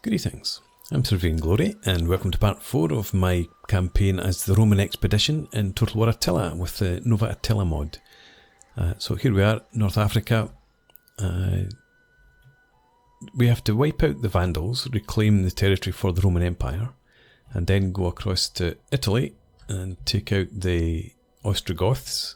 Greetings, I'm Sir Vainglory, and welcome to part 4 of my campaign as the Roman expedition in Total War Attila with the Nova Attila mod. So here we are, North Africa. We have to wipe out the Vandals, reclaim the territory for the Roman Empire, and then go across to Italy and take out the Ostrogoths.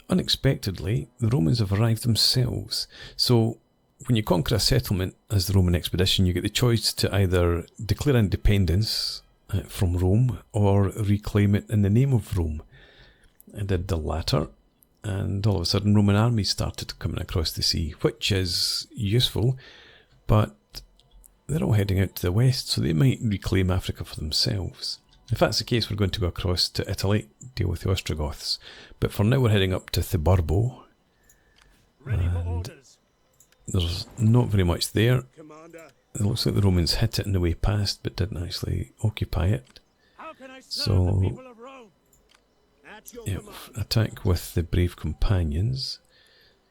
Unexpectedly, the Romans have arrived themselves. So when you conquer a settlement as the Roman expedition, you get the choice to either declare independence from Rome or reclaim it in the name of Rome. I did the latter, and all of a sudden Roman armies started coming across the sea, which is useful, but they're all heading out to the west, so they might reclaim Africa for themselves. If that's the case, we're going to go across to Italy, deal with the Ostrogoths. But for now we're heading up to Thuburbo. And there's not very much there. It looks like the Romans hit it on the way past, but didn't actually occupy it. So, yeah, attack with the brave companions.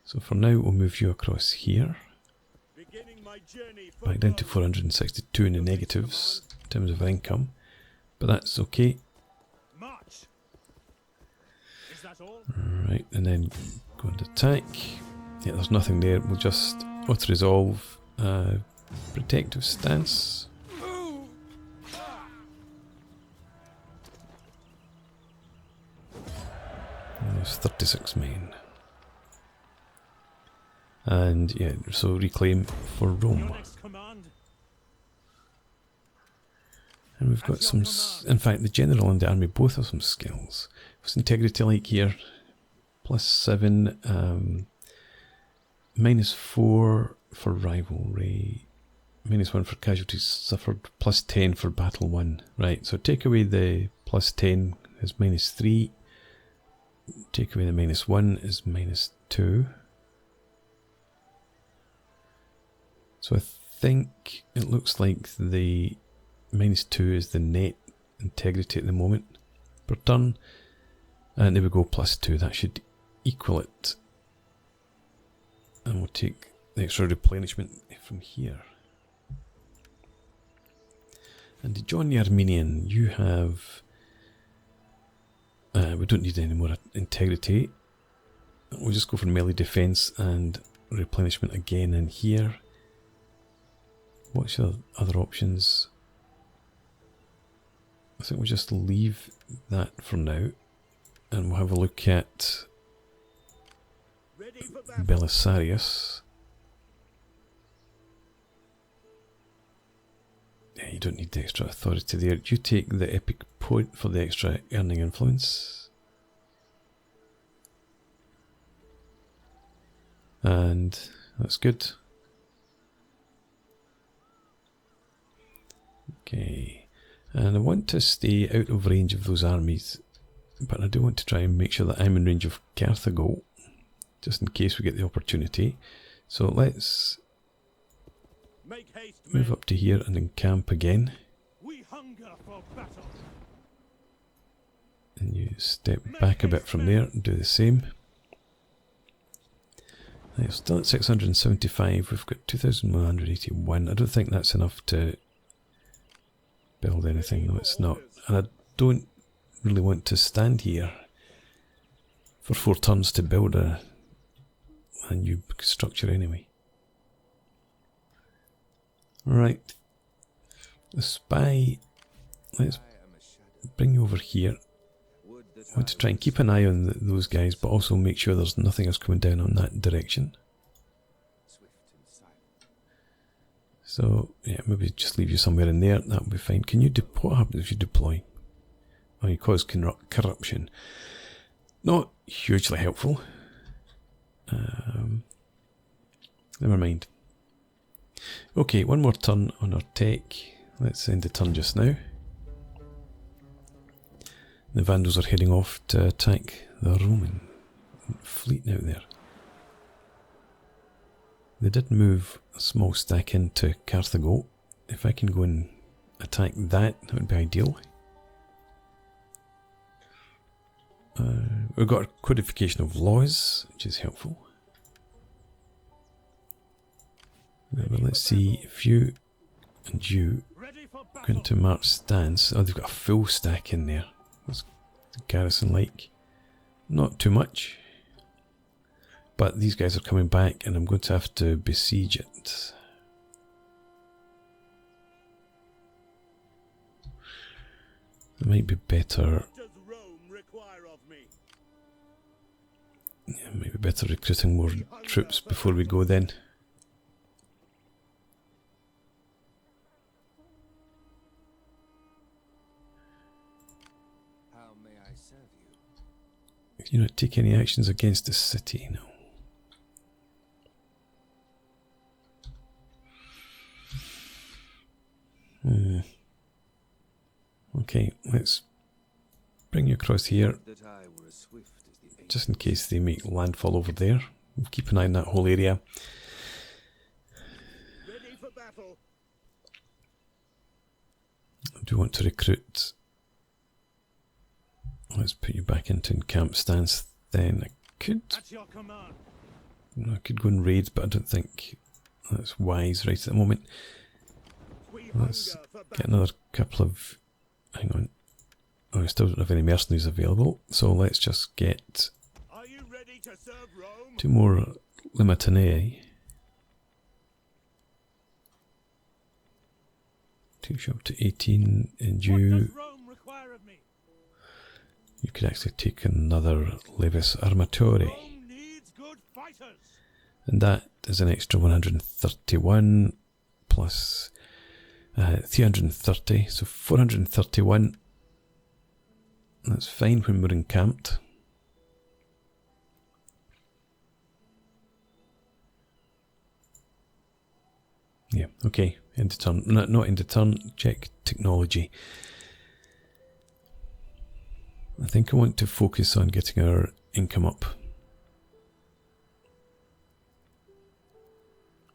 So for now we'll move you across here. Back down to 462 in the negatives in terms of income. But that's okay. Right, and then go and attack. Yeah, there's nothing there. We'll just auto-resolve protective stance. And there's 36 men. And yeah, so reclaim for Rome. And we've got some, in fact the general and the army both have some skills. What's integrity like here? +7, -4 for rivalry, -1 for casualties suffered, +10 for battle won. Right, so take away the +10 is -3, take away the -1 is -2. So I think it looks like the -2 is the net integrity at the moment per turn, and there we go, +2, that should equal it. And we'll take the extra replenishment from here. And John the Armenian, you have, we don't need any more integrity. We'll just go for melee defense and replenishment again in here. What's your other options? I think we'll just leave that for now, and we'll have a look at Belisarius. Yeah, you don't need the extra authority there. You take the epic point for the extra earning influence. And that's good. Okay. And I want to stay out of range of those armies, but I do want to try and make sure that I'm in range of Carthago, just in case we get the opportunity. So let's move up to here and encamp again. And you step back a bit from there and do the same. We're still at 675, we've got 2,181. I don't think that's enough to build anything, no it's not. And I don't really want to stand here for 4 turns to build a new structure anyway. Right, the spy, let's bring you over here. I want to try and keep an eye on those guys, but also make sure there's nothing else coming down on that direction. So yeah, maybe just leave you somewhere in there, that would be fine. Can you what happens if you deploy? Oh, you cause corruption. Not hugely helpful. Never mind. Okay, one more turn on our tech. Let's end the turn just now. The Vandals are heading off to attack the Roman fleet out there. They did move a small stack into Carthago. If I can go and attack that, that would be ideal. We've got a codification of laws, which is helpful. But let's see, if you And you going to march stance. Oh, they've got a full stack in there. What's the garrison like? Not too much. But these guys are coming back and I'm going to have to besiege it. It might be better. Yeah, it might be better recruiting more troops before we go then. How may I serve you? You not take any actions against the city, no. Okay, let's bring you across here, just in case they make landfall over there. We'll keep an eye on that whole area. Ready for battle. I do want to recruit. Let's put you back into camp stance then. I could go and raid, but I don't think that's wise right at the moment. Let's get another couple of... Hang on. Oh, we still don't have any mercenaries available, so let's just get 2 more Limatanei. 2 up to 18, and you could actually take another Levis Armatori. And that is an extra 131 plus 330, so 431. That's fine when we're encamped. Yeah, okay, end of turn. No, not end of turn, check technology. I think I want to focus on getting our income up.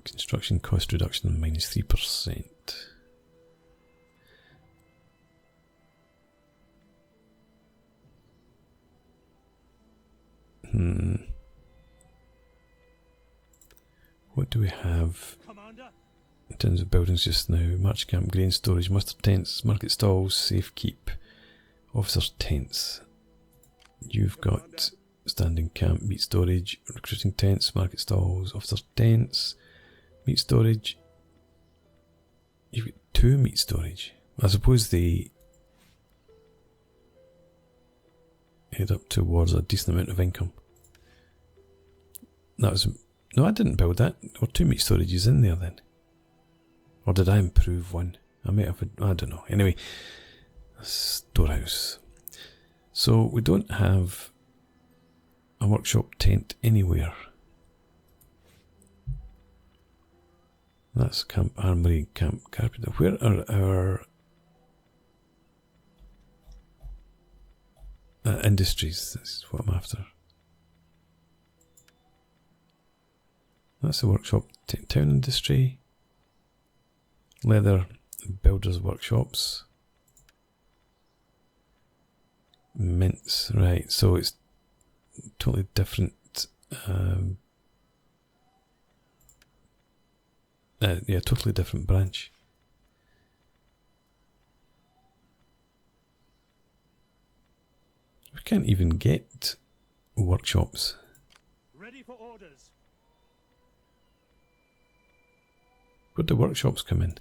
Construction cost reduction minus 3%. What do we have in terms of buildings just now? March camp, grain storage, muster tents, market stalls, safe keep, officers' tents. You've got standing camp, meat storage, recruiting tents, market stalls, officers' tents, meat storage. You've got 2 meat storage. I suppose they head up towards a decent amount of income. That was... No, I didn't build that. There were 2 meat storages in there then. Or did I improve one? I might have... I don't know. Anyway, storehouse. So we don't have a workshop tent anywhere. That's camp armory, camp carpenter. Where are our industries? This is what I'm after. That's the workshop, town industry, leather, builders workshops, mints, right, so it's totally different, yeah, totally different branch. We can't even get workshops. Ready for orders. Where'd the workshops come in?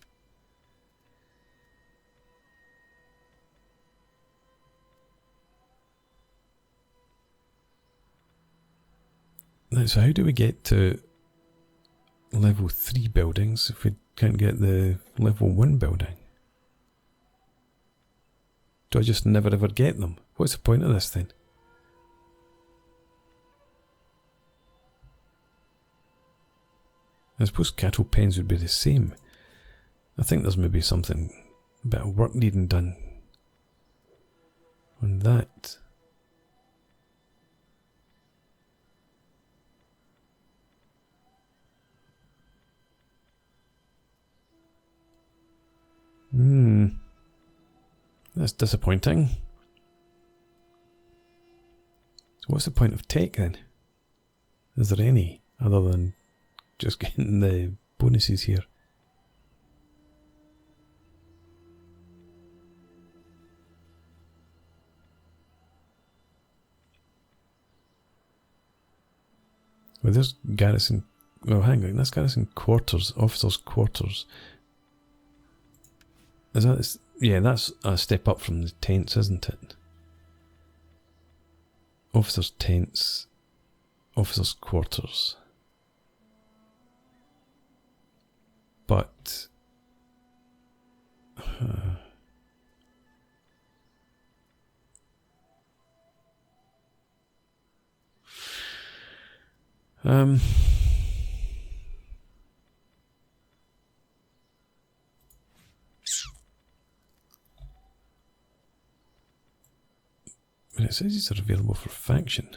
Now, so how do we get to level 3 buildings if we can't get the level 1 building? Do I just never ever get them? What's the point of this then? I suppose cattle pens would be the same. I think there's maybe something, a bit of work needing done on that. That's disappointing. So what's the point of tech then? Is there any other than just getting the bonuses here? Well, there's garrison. Well, hang on. That's garrison quarters, officers' quarters. Is that? Yeah, that's a step up from the tents, isn't it? Officers' tents, officers' quarters. But when it says these are available for faction.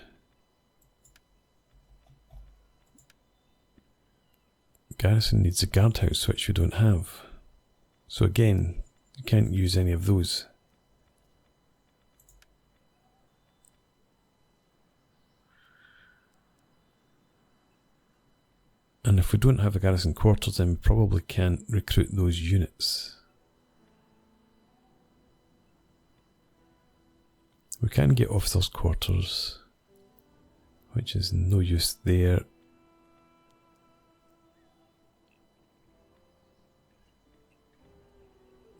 Garrison needs a guardhouse, which we don't have. So again, you can't use any of those. And if we don't have a garrison quarters, then we probably can't recruit those units. We can get officers' quarters, which is no use there.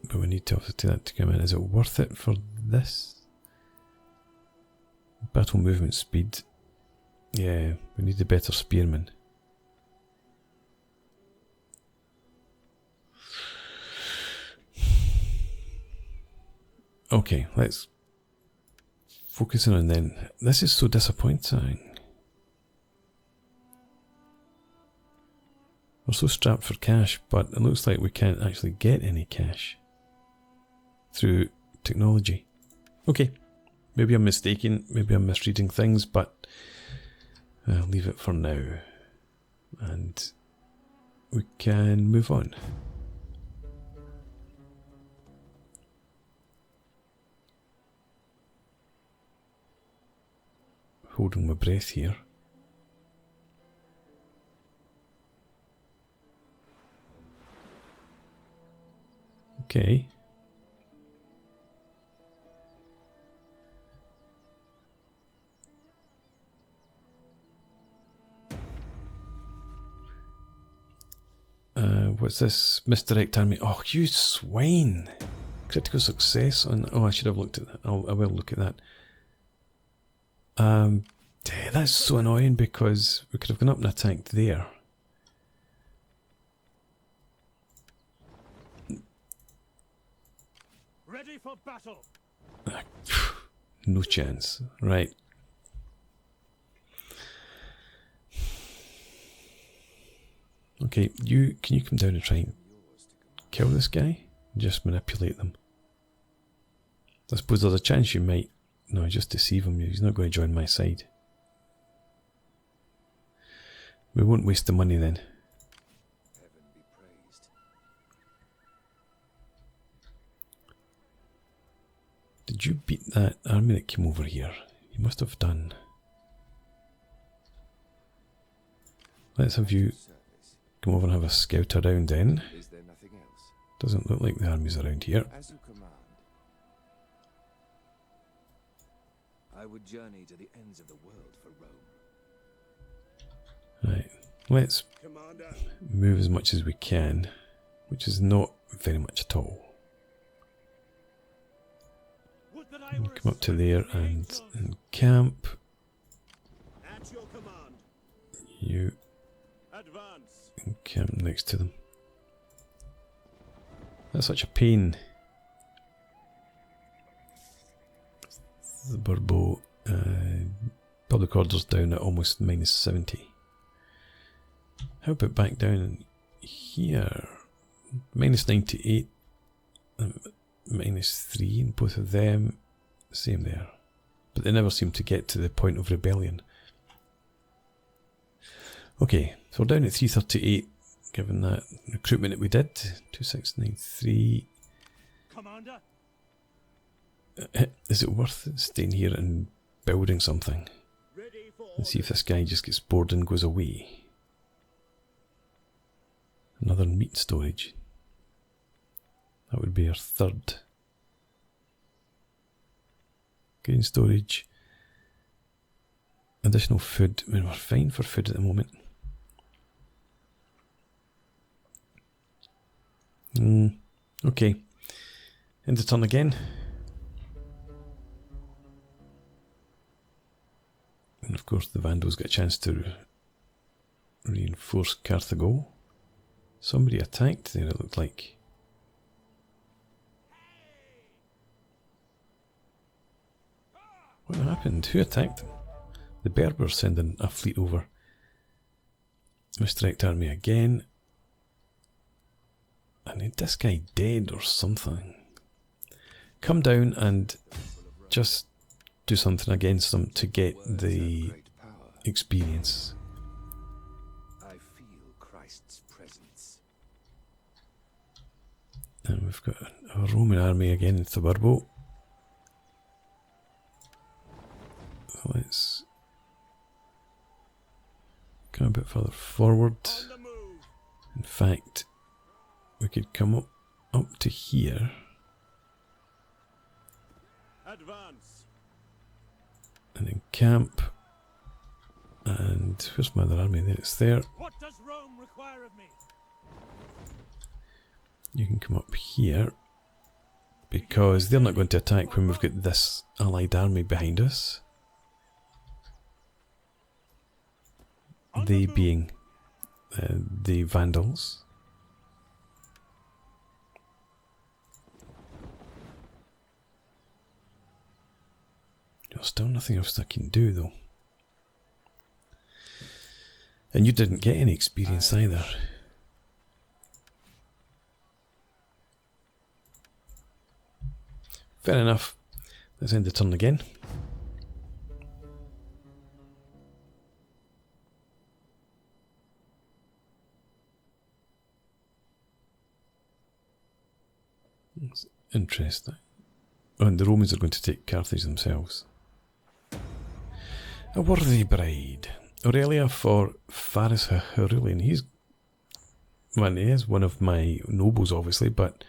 But we need to obviously that to come in. Is it worth it for this? Battle movement speed. Yeah, we need a better spearman. Okay, let's focus in on then. This is so disappointing. We're so strapped for cash, but it looks like we can't actually get any cash through technology. Okay, maybe I'm mistaken, maybe I'm misreading things, but I'll leave it for now. And we can move on. Holding my breath here. Okay. What's this? Misdirect army. Oh, you swine! Critical success on. Oh, I should have looked at that. I will look at that. That's so annoying because we could have gone up and attacked there. Ready for battle. No chance. Right. Okay, can you come down and try and kill this guy? Just manipulate them. I suppose there's a chance you might. No, just deceive him. He's not going to join my side. We won't waste the money then. Heaven be praised. Did you beat that army that came over here? You must have done. Let's have you come over and have a scout around then. Is there nothing else? Doesn't look like the army's around here. As you command. I would journey to the ends of the world for Rome. Right, let's Commander. move as much as we can, which is not very much at all. Would that I were Come up to there and angels. camp. At your command. You Advance. camp next to them. That's such a pain. Thuburbo, public orders down at almost -70. How about back down here? -98, -3 in both of them. Same there. But they never seem to get to the point of rebellion. Okay, so we're down at 338, given that recruitment that we did. 2693. Commander. Is it worth staying here and building something? Ready for And see if this guy just gets bored and goes away. Another meat storage. That would be our third. Grain storage. additional food. I mean, we're fine for food at the moment. Okay. End the turn again. And of course the Vandals get a chance to reinforce Carthago. Somebody attacked there, it looked like. What happened? Who attacked them? The Berbers sending a fleet over. Misdirect army again. I need this guy dead or something. Come down and just do something against them to get the experience. I feel Christ's presence. And we've got a Roman army again in Thuburbo. So let's come a bit further forward. In fact, we could come up to here. Advance. And then camp. And where's my other army? There, it's there. What does Rome require of me? You can come up here. Because they're not going to attack when we've got this allied army behind us. They being the Vandals. There's still nothing else I can do though. And you didn't get any experience either. Fair enough. Let's end the turn again. That's interesting. Oh, and the Romans are going to take Carthage themselves. A worthy bride. Aurelia for Faris Aurelian. He is one of my nobles, obviously, but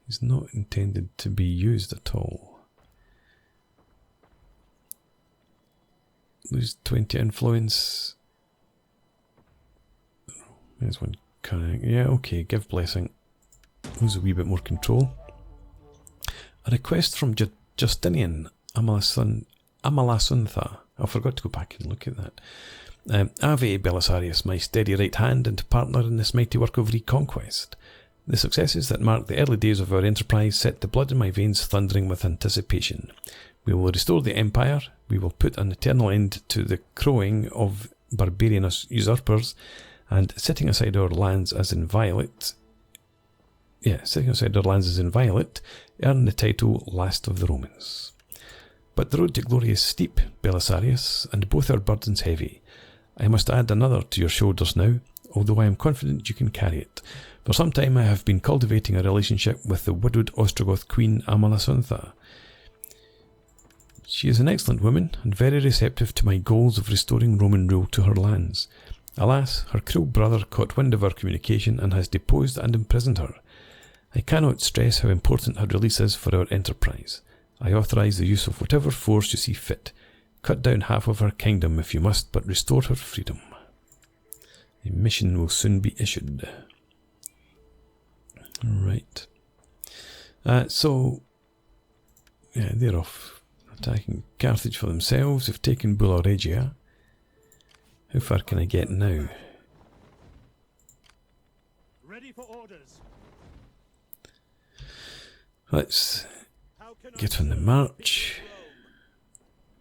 he's not intended to be used at all. Lose 20 influence. There's one cunning. Yeah, okay, give blessing. Lose a wee bit more control. A request from Justinian, Amalasuntha. I forgot to go back and look at that. Ave Belisarius, my steady right hand and partner in this mighty work of reconquest. The successes that marked the early days of our enterprise set the blood in my veins thundering with anticipation. We will restore the empire, we will put an eternal end to the crowing of barbarian usurpers, and setting aside our lands as inviolate, earn the title Last of the Romans. But the road to glory is steep, Belisarius, and both our burdens heavy. I must add another to your shoulders now, although I am confident you can carry it. For some time I have been cultivating a relationship with the widowed Ostrogoth queen Amalasuntha. She is an excellent woman, and very receptive to my goals of restoring Roman rule to her lands. Alas, her cruel brother caught wind of our communication and has deposed and imprisoned her. I cannot stress how important her release is for our enterprise. I authorise the use of whatever force you see fit. Cut down half of her kingdom if you must, but restore her freedom. A mission will soon be issued. Right. So, yeah, they're off attacking Carthage for themselves. They've taken Bulla Regia. How far can I get now? Ready for orders. Let's get on the march.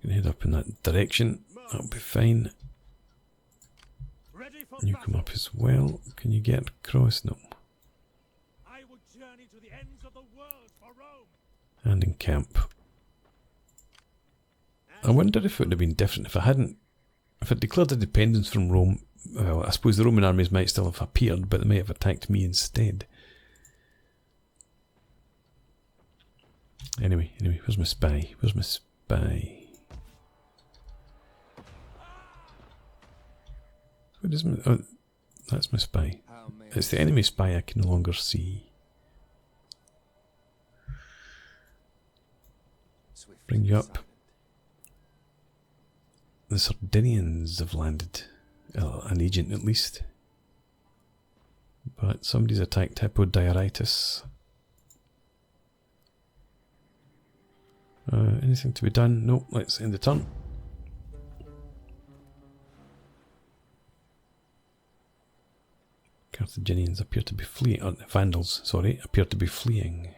Can head up in that direction. That'll be fine. You come up as well. Can you get across? No. I will journey to the ends of the world for Rome. And in camp. I wonder if it would have been different if I'd declared independence from Rome. Well, I suppose the Roman armies might still have appeared, but they might have attacked me instead. Anyway, where's my spy? Where's my spy? What is my... Oh, that's my spy. It's the enemy spy I can no longer see. Bring you up. the Sardinians have landed. An agent at least. But somebody's attacked Hippodiaritis. Anything to be done? Nope, let's end the turn. Carthaginians appear to be fleeing. Vandals, sorry, appear to be fleeing.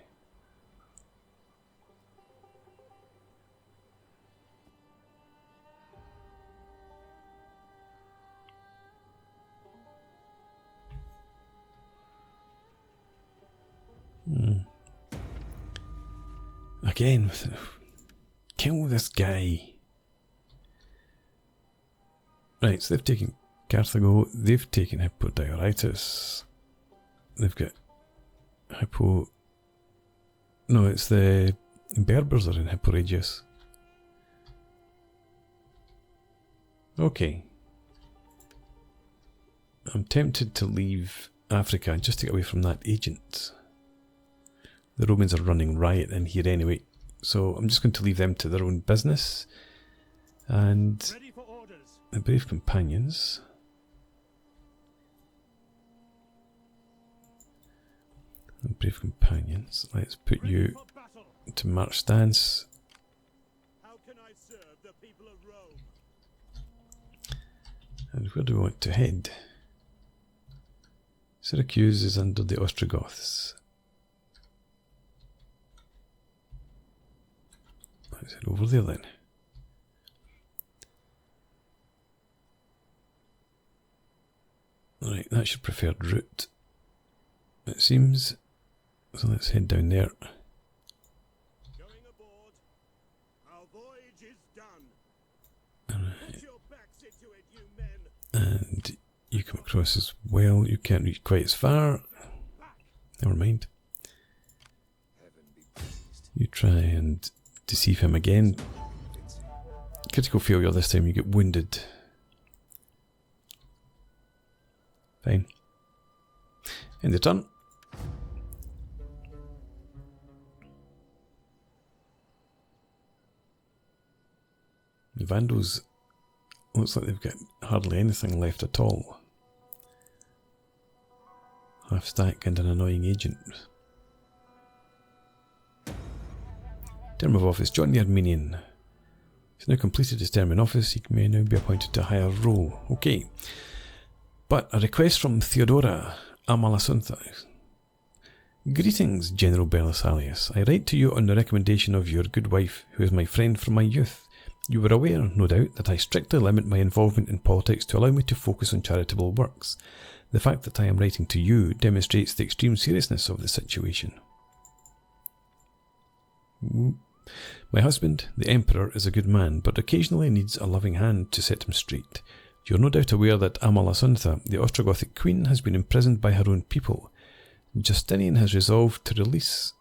Again, kill this guy. Right, so they've taken Carthago, they've taken Hippodiaritis. They've got No, it's the Berbers are in Hipporegius. Okay. I'm tempted to leave Africa just to get away from that agent. The Romans are running riot in here anyway, so I'm just going to leave them to their own business. And the brave companions. The brave companions. Let's put you to march stance. How can I serve the people of Rome? And where do we want to head? Syracuse is under the Ostrogoths. Let's head over there then. Right, that's your preferred route, it seems. So let's head down there. Going aboard. Our voyage is done. Right. Put your backs into it, you men. And you come across as well. You can't reach quite as far. Never mind. You try and deceive him again. Critical failure this time, you get wounded. Fine. End the turn. The Vandals looks like they've got hardly anything left at all. Half stack and an annoying agent. Term of office, John the Armenian. He's now completed his term in office, he may now be appointed to a higher role. Okay. But a request from Theodora Amalasuntha. Greetings, General Belisarius. I write to you on the recommendation of your good wife, who is my friend from my youth. You were aware, no doubt, that I strictly limit my involvement in politics to allow me to focus on charitable works. The fact that I am writing to you demonstrates the extreme seriousness of the situation. My husband, the Emperor, is a good man, but occasionally needs a loving hand to set him straight. You're no doubt aware that Amalasuntha, the Ostrogothic queen, has been imprisoned by her own people. Justinian has resolved to release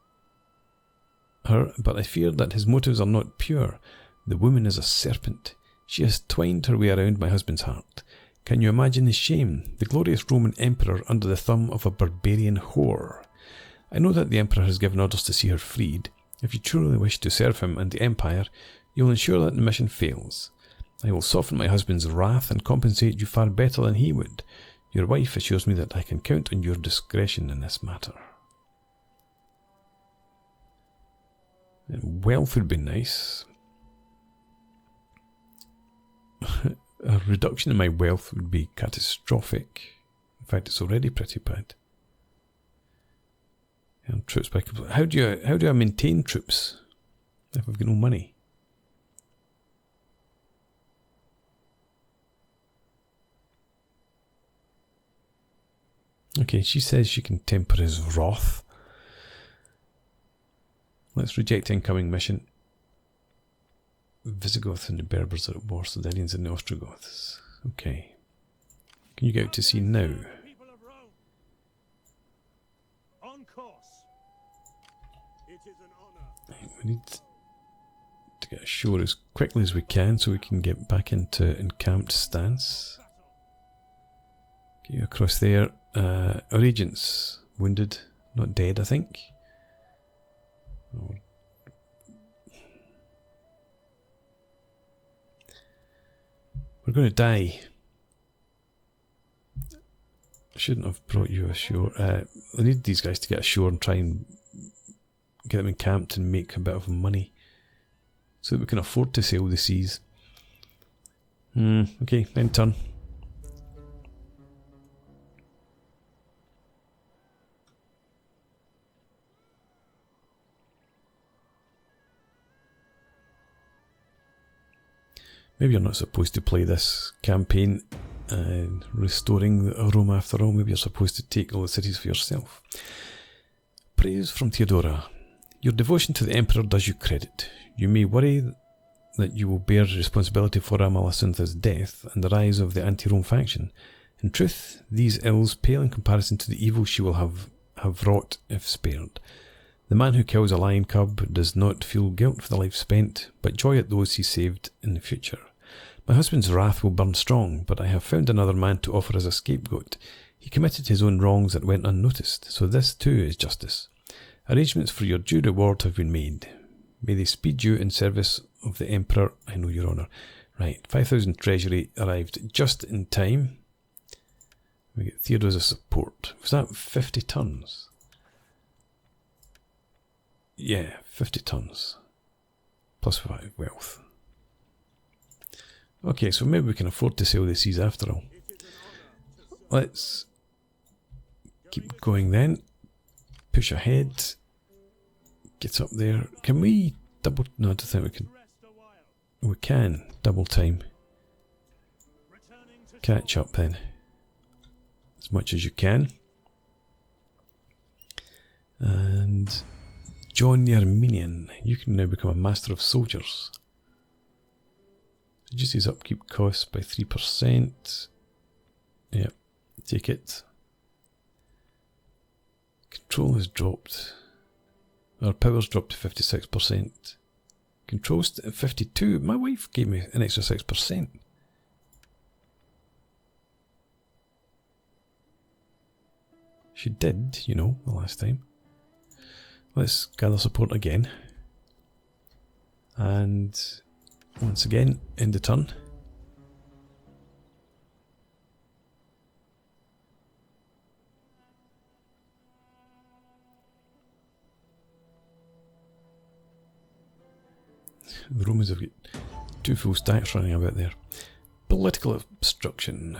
her, but I fear that his motives are not pure. The woman is a serpent. She has twined her way around my husband's heart. Can you imagine the shame? The glorious Roman emperor under the thumb of a barbarian whore. I know that the emperor has given orders to see her freed. If you truly wish to serve him and the empire, you will ensure that the mission fails. I will soften my husband's wrath and compensate you far better than he would. Your wife assures me that I can count on your discretion in this matter. Wealth would be nice. A reduction in my wealth would be catastrophic. In fact, it's already pretty bad. And troops back. How do I maintain troops if I've got no money? Okay, she says she can temper his wrath. Let's reject incoming mission. Visigoths and the Berbers are at war, Sardinians and the Ostrogoths. Okay. Can you get out to sea now? People of Rome. On course. It is an honor. We need to get ashore as quickly as we can so we can get back into encamped stance. Get you across there. Our agents wounded, not dead, I think. We're going to die. I shouldn't have brought you ashore. I need these guys to get ashore and try and get them encamped and make a bit of money so that we can afford to sail the seas. Okay, end turn. Maybe you're not supposed to play this campaign restoring Rome after all. Maybe you're supposed to take all the cities for yourself. Praise from Theodora. Your devotion to the Emperor does you credit. You may worry that you will bear responsibility for Amalasuntha's death and the rise of the anti-Rome faction. In truth, these ills pale in comparison to the evil she will have wrought if spared. The man who kills a lion cub does not feel guilt for the life spent, but joy at those he saved in the future. My husband's wrath will burn strong, but I have found another man to offer as a scapegoat. He committed his own wrongs that went unnoticed, so this too is justice. Arrangements for your due reward have been made. May they speed you in service of the Emperor, I know your honour. Right, 5,000 treasury arrived just in time. We get Theodore's support. Was that 50 tons? Yeah, 50 tons. Plus 5 wealth. Okay, so maybe we can afford to sail the seas after all. Let's keep going then. Push ahead. Get up there. Can we double... No, I don't think we can. We can. Double time. Catch up then. As much as you can. And... John the Armenian. You can now become a master of soldiers. Reduces upkeep costs by 3%. Yep. Take it. Control has dropped. Our power's dropped to 56%. Control's at 52%. My wife gave me an extra 6%. She did, you know, the last time. Let's gather support again. And once again, end the turn. The Romans have got 2 full stacks running about there. Political obstruction.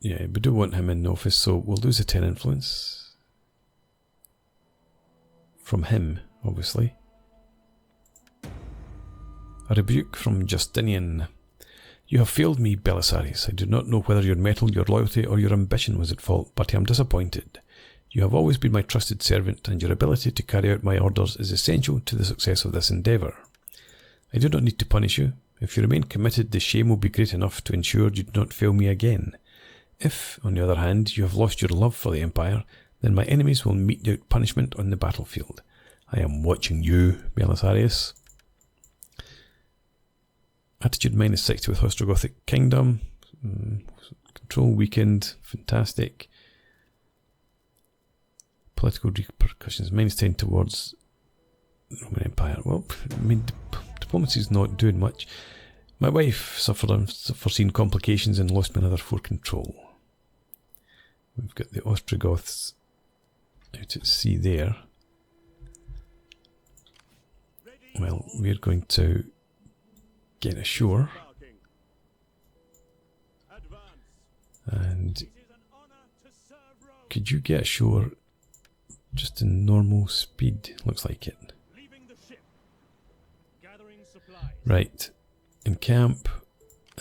Yeah, we do want him in office, so we'll lose a 10 influence. From him, obviously. A rebuke from Justinian. You have failed me, Belisarius. I do not know whether your mettle, your loyalty, or your ambition was at fault, but I am disappointed. You have always been my trusted servant, and your ability to carry out my orders is essential to the success of this endeavour. I do not need to punish you. If you remain committed, the shame will be great enough to ensure you do not fail me again. If, on the other hand, you have lost your love for the Empire, then my enemies will mete out punishment on the battlefield. I am watching you, Belisarius. Attitude -60 with Ostrogothic Kingdom. Control weakened. Fantastic. Political repercussions. -10 towards the Roman Empire. Well, I mean, diplomacy's not doing much. My wife suffered unforeseen complications and lost me another 4 control. We've got the Ostrogoths out at sea there. Well, we're going to get ashore. And could you get ashore just in normal speed? Looks like it. Right. Encamp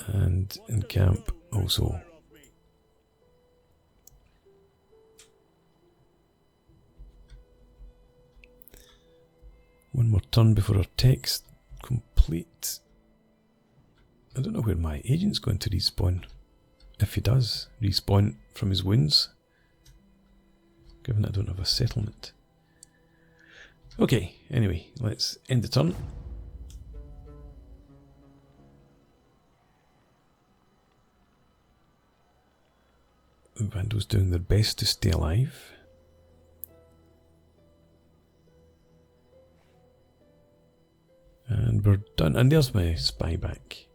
and encamp also. One more turn before our text complete. I don't know where my agent's going to respawn. If he does respawn from his wounds. Given I don't have a settlement. Okay, anyway, let's end the turn. The Vandals doing their best to stay alive. And we're done. And there's my spy back.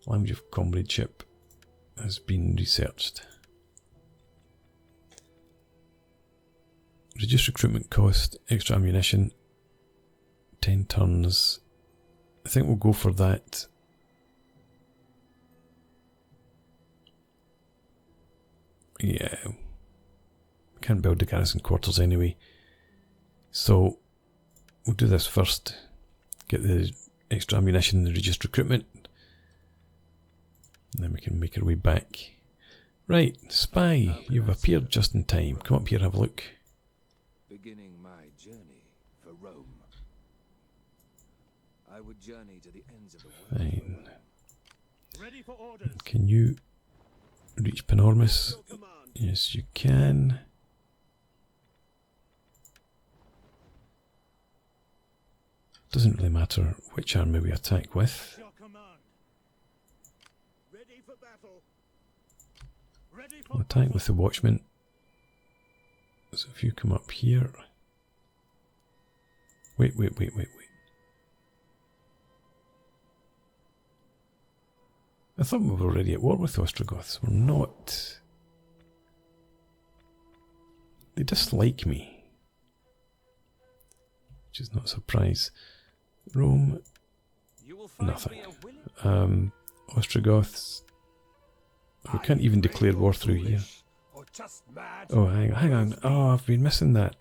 Language of comradeship has been researched. Reduce recruitment cost, extra ammunition, 10 turns. I think we'll go for that. Yeah, can't build the garrison quarters anyway, so we'll do this first. Get the extra ammunition and reduced recruitment, and then we can make our way back. Right, spy, you've appeared just in time. Come up here, have a look. Beginning my journey for Rome. I would journey to the ends of the world. Fine. Ready for orders. Can you reach Panormus? Yes, you can. Doesn't really matter which army we attack with. Your command. Ready for battle. Ready for We'll attack with the Watchmen. So if you come up here. Wait. I thought we were already at war with the Ostrogoths. We're not. They dislike me, which is not a surprise. Rome, You will find nothing. me a willing Ostrogoths. We can't even declare war through here. or just mad. Oh, hang on. Oh, I've been missing that.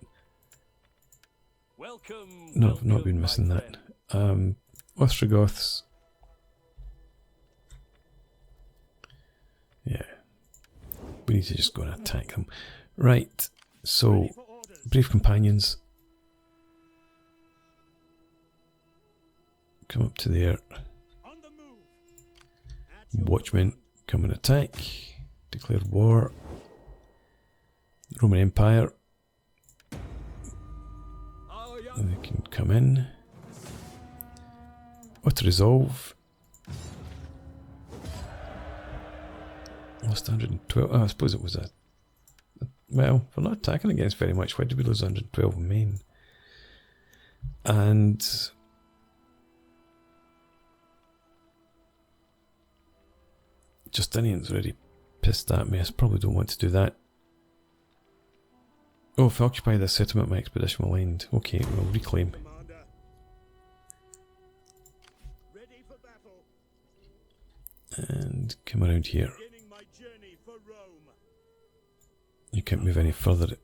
Welcome. No, I've not been missing that. Ostrogoths. Yeah. We need to just go and attack them. Right. So, brave companions. Come up to there. on the move. At your Watchmen, come and attack. Declare war. Roman Empire. Our young And they can come in. Auto resolve. Lost 112. Oh, I suppose it was a. Well, we're not attacking against very much. Why did we lose 112 men? And Justinian's already pissed at me. I probably don't want to do that. Oh, if I occupy this settlement, my expedition will end. Okay, we'll reclaim. commander. Ready for battle. And come around here. Beginning my journey for Rome. You can't move any further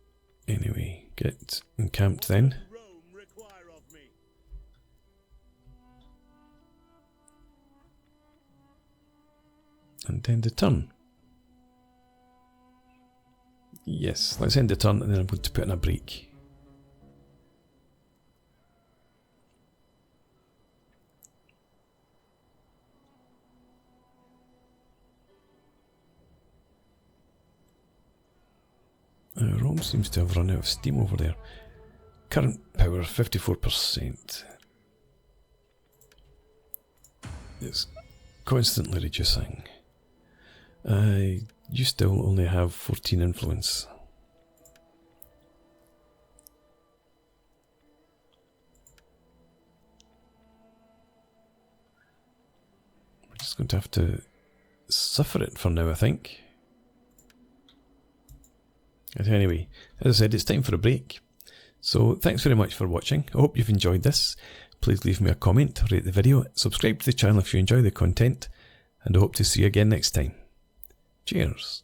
anyway. Get encamped then. Rome require of me. And end the turn. Yes, let's end the turn and then I'm going to put in a break. Rome seems to have run out of steam over there. Current power 54%. It's constantly reducing. You still only have 14 influence. We're just going to have to suffer it for now, I think. But anyway, as I said, it's time for a break. So thanks very much for watching. I hope you've enjoyed this. Please leave me a comment, rate the video, subscribe to the channel if you enjoy the content, and I hope to see you again next time. Cheers.